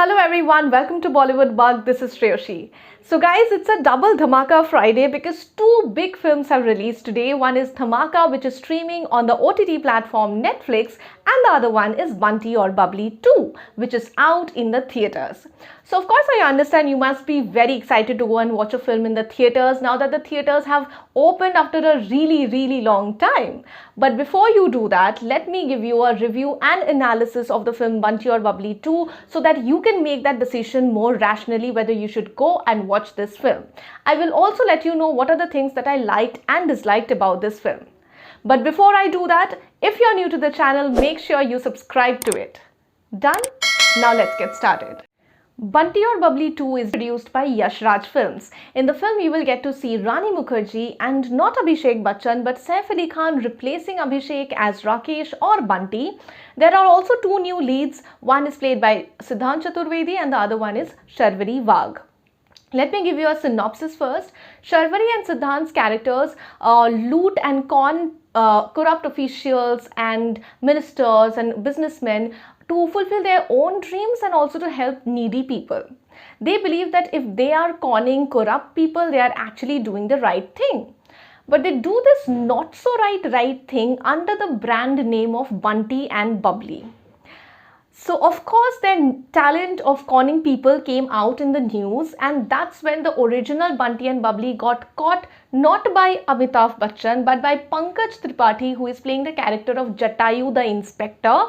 Hello everyone, welcome to Bollywood Bug. This is Shreyoshi. So guys, it's a double Dhamaka Friday because two big films have released today. One is Dhamaka, which is streaming on the OTT platform Netflix, and the other one is Bunty Aur Bubbly 2, which is out in the theaters. So of course I understand you must be very excited to go and watch a film in the theaters now that the theaters have opened after a really long time. But before you do that, let me give you a review and analysis of the film Bunty Aur Bubbly 2 so that you can make that decision more rationally whether you should go and watch this film. I will also let you know what are the things that I liked and disliked about this film. But before I do that, if you're new to the channel, make sure you subscribe to it. Done? Now let's get started. Bunty Aur Bubbly 2 is produced by Yash Raj Films. In the film, you will get to see Rani Mukherjee and not Abhishek Bachchan but Saif Ali Khan replacing Abhishek as Rakesh or Bunty. There are also two new leads. One is played by Siddhant Chaturvedi and the other one is Sharvari Wagh. Let me give you a synopsis first. Sharvari and Siddhant's characters loot and con corrupt officials and ministers and businessmen to fulfill their own dreams and also to help needy people. They believe that if they are conning corrupt people, they are actually doing the right thing. But they do this not so right thing under the brand name of Bunty and Bubbly. So of course their talent of conning people came out in the news, and that's when the original Bunty and Bubbly got caught not by Amitabh Bachchan but by Pankaj Tripathi, who is playing the character of Jatayu the inspector.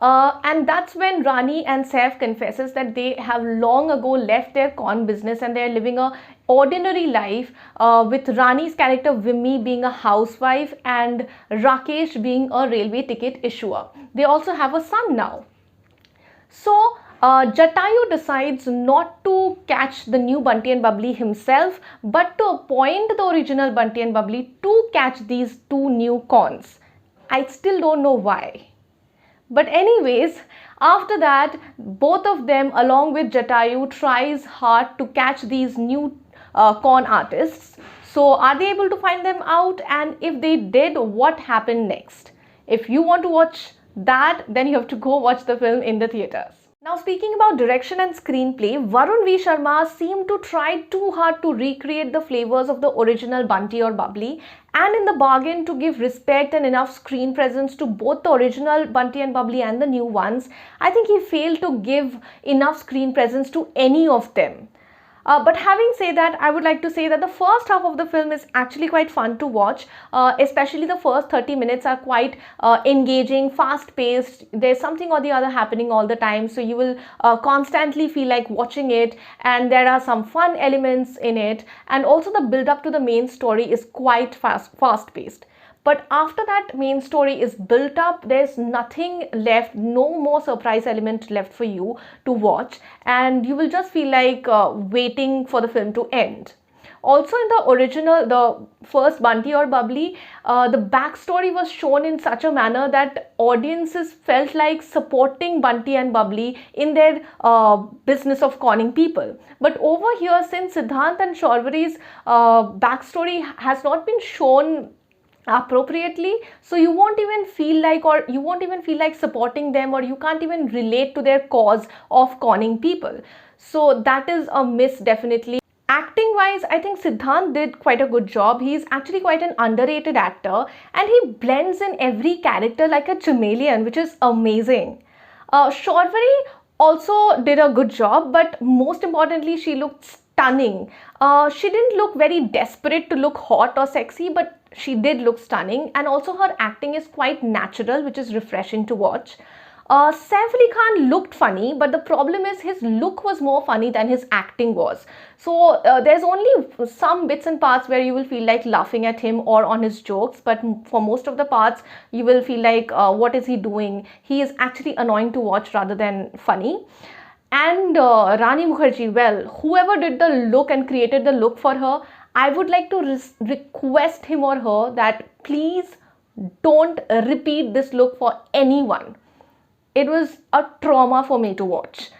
And that's when Rani and Saif confesses that they have long ago left their con business and they are living a ordinary life, with Rani's character Vimmi being a housewife and Rakesh being a railway ticket issuer. They also have a son now. So Jatayu decides not to catch the new Bunty and Bubbly himself but to appoint the original Bunty and Bubbly to catch these two new cons. I still don't know why. But anyways, after that, both of them along with Jatayu tries hard to catch these new con artists. So are they able to find them out, and if they did, what happened next? If you want to watch that, then you have to go watch the film in the theaters. Now speaking about direction and screenplay, Varun V. Sharma seemed to try too hard to recreate the flavors of the original Bunty Aur Bubbly, and in the bargain to give respect and enough screen presence to both the original Bunty and Bubbly and the new ones. I think he failed to give enough screen presence to any of them. But having said that, I would like to say that the first half of the film is actually quite fun to watch. Especially the first 30 minutes are quite engaging, fast-paced. There's something or the other happening all the time, so you will constantly feel like watching it, and there are some fun elements in it, and also the build-up to the main story is quite fast-paced. But after that main story is built up, there's nothing left, no more surprise element left for you to watch, and you will just feel like waiting for the film to end. Also in the original, the first Bunty Aur Bubbly, the backstory was shown in such a manner that audiences felt like supporting Bunty and Bubbly in their business of conning people. But over here, since Siddhant and Sharvari's backstory has not been shown appropriately, so you won't even feel like supporting them, or you can't even relate to their cause of conning people. So that is a miss, definitely. Acting wise, I think Siddhant did quite a good job. He's actually quite an underrated actor, and he blends in every character like a chameleon, which is amazing. Sharvari also did a good job, but most importantly, she looked stunning. She didn't look very desperate to look hot or sexy, but she did look stunning, and also her acting is quite natural, which is refreshing to watch. Saif Ali Khan looked funny, but the problem is his look was more funny than his acting was. So there's only some bits and parts where you will feel like laughing at him or on his jokes, but for most of the parts you will feel like what is he doing? He is actually annoying to watch rather than funny. And Rani Mukherjee, well, whoever did the look and created the look for her, I would like to request him or her that please don't repeat this look for anyone. It was a trauma for me to watch.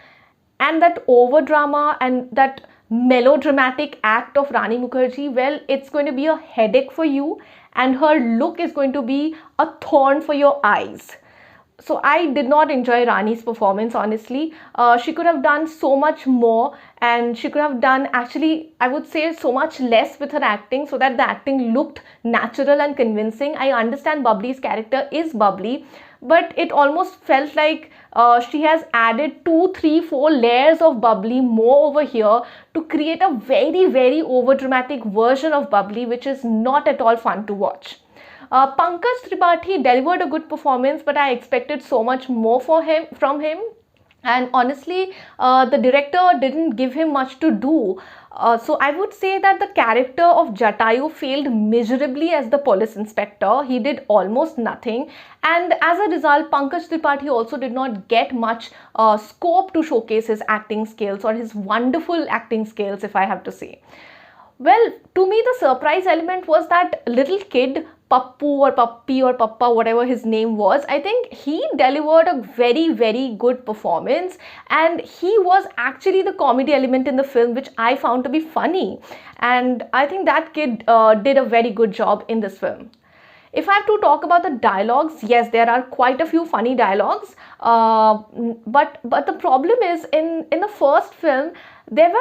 And that over drama and that melodramatic act of Rani Mukherjee, well, it's going to be a headache for you, and her look is going to be a thorn for your eyes. So I did not enjoy Rani's performance, honestly. She could have done so much more, and she could have done, actually, I would say, so much less with her acting so that the acting looked natural and convincing. I understand Bubbly's character is bubbly, but it almost felt like she has added 2, 3, 4 layers of bubbly more over here to create a very, very over dramatic version of bubbly, which is not at all fun to watch. Pankaj Tripathi delivered a good performance, but I expected so much more from him. And honestly, the director didn't give him much to do. So I would say that the character of Jatayu failed miserably as the police inspector. He did almost nothing, and as a result, Pankaj Tripathi also did not get much scope to showcase his acting skills or his wonderful acting skills, if I have to say. Well, to me, the surprise element was that little kid, Pappu or Pappi or Pappa, whatever his name was. I think he delivered a very, very good performance, and he was actually the comedy element in the film, which I found to be funny. And I think that kid did a very good job in this film. If I have to talk about the dialogues, yes, there are quite a few funny dialogues. But the problem is, in the first film, there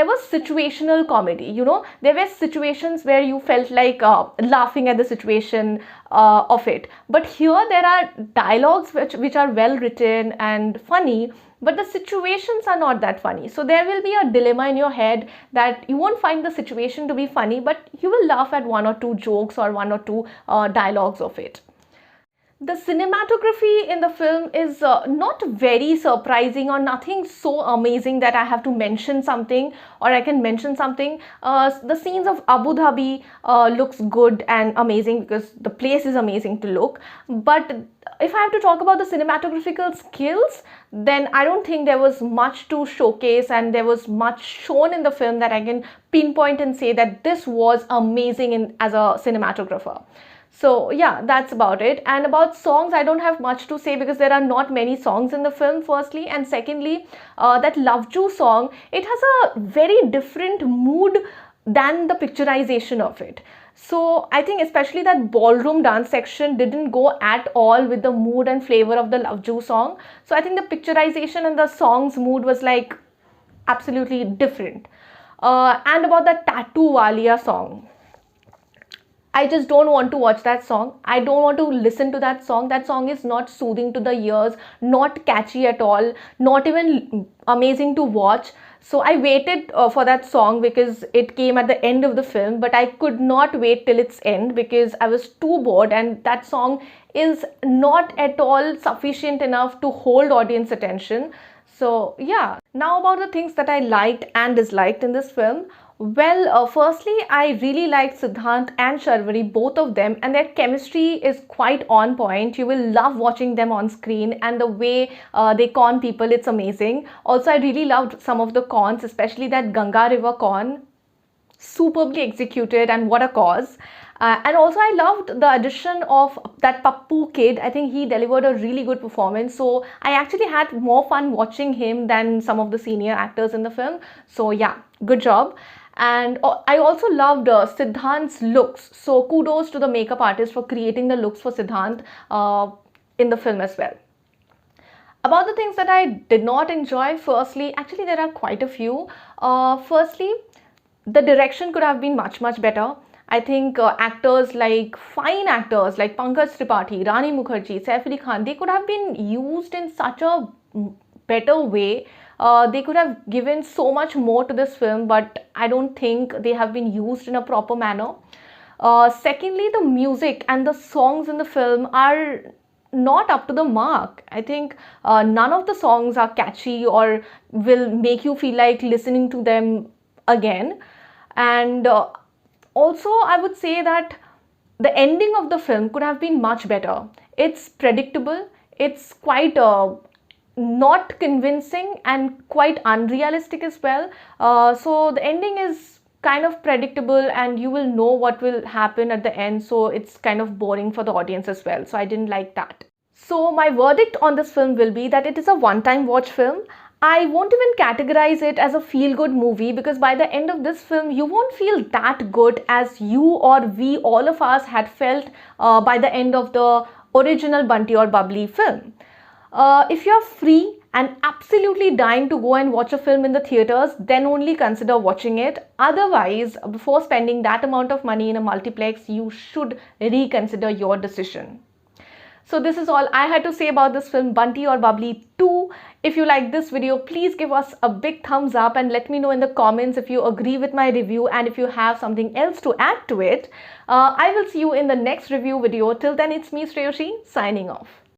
was situational comedy. You know, there were situations where you felt like laughing at the situation of it. But here there are dialogues which are well written and funny, but the situations are not that funny. So there will be a dilemma in your head that you won't find the situation to be funny, but you will laugh at one or two jokes or one or two dialogues of it. The cinematography in the film is not very surprising or nothing so amazing that I have to mention something or I can mention something. The scenes of Abu Dhabi looks good and amazing because the place is amazing to look. But if I have to talk about the cinematographical skills, then I don't think there was much to showcase and there was much shown in the film that I can pinpoint and say that this was amazing as a cinematographer. So yeah, that's about it. And about songs, I don't have much to say because there are not many songs in the film, firstly. And secondly, that Love Ju song, it has a very different mood than the picturization of it. So I think especially that ballroom dance section didn't go at all with the mood and flavor of the Love Ju song. So I think the picturization and the song's mood was like absolutely different. And about the Tattoo Walia song, I just don't want to watch that song. I don't want to listen to that song. That song is not soothing to the ears, not catchy at all, not even amazing to watch. So I waited for that song because it came at the end of the film, but I could not wait till its end because I was too bored, and that song is not at all sufficient enough to hold audience attention. So yeah, now about the things that I liked and disliked in this film. Well, firstly, I really liked Siddhant and Sharvari, both of them, and their chemistry is quite on point. You will love watching them on screen, and the way they con people, it's amazing. Also, I really loved some of the cons, especially that Ganga River con. Superbly executed, and what a cause. And also I loved the addition of that Pappu kid. I think he delivered a really good performance, so I actually had more fun watching him than some of the senior actors in the film. So yeah, good job. And I also loved Siddhant's looks, so kudos to the makeup artist for creating the looks for Siddhant in the film as well. About the things that I did not enjoy, firstly, actually there are quite a few. Firstly, the direction could have been much better. I think fine actors like Pankaj Tripathi, Rani Mukherjee, Saif Ali Khan, they could have been used in such a better way. They could have given so much more to this film, but I don't think they have been used in a proper manner. Secondly, the music and the songs in the film are not up to the mark. I think none of the songs are catchy or will make you feel like listening to them again. And also, I would say that the ending of the film could have been much better. It's predictable, it's quite not convincing and quite unrealistic as well. So the ending is kind of predictable and you will know what will happen at the end, so it's kind of boring for the audience as well. So I didn't like that. So my verdict on this film will be that it is a one-time watch film. I won't even categorize it as a feel-good movie because by the end of this film, you won't feel that good as you or we, all of us, had felt by the end of the original Bunty Aur Bubbly film. If you're free and absolutely dying to go and watch a film in the theaters, then only consider watching it. Otherwise, before spending that amount of money in a multiplex, you should reconsider your decision. So this is all I had to say about this film, Bunty Aur Bubbly 2. If you like this video, please give us a big thumbs up and let me know in the comments if you agree with my review and if you have something else to add to it. I will see you in the next review video. Till then, it's me, Shreyoshi, signing off.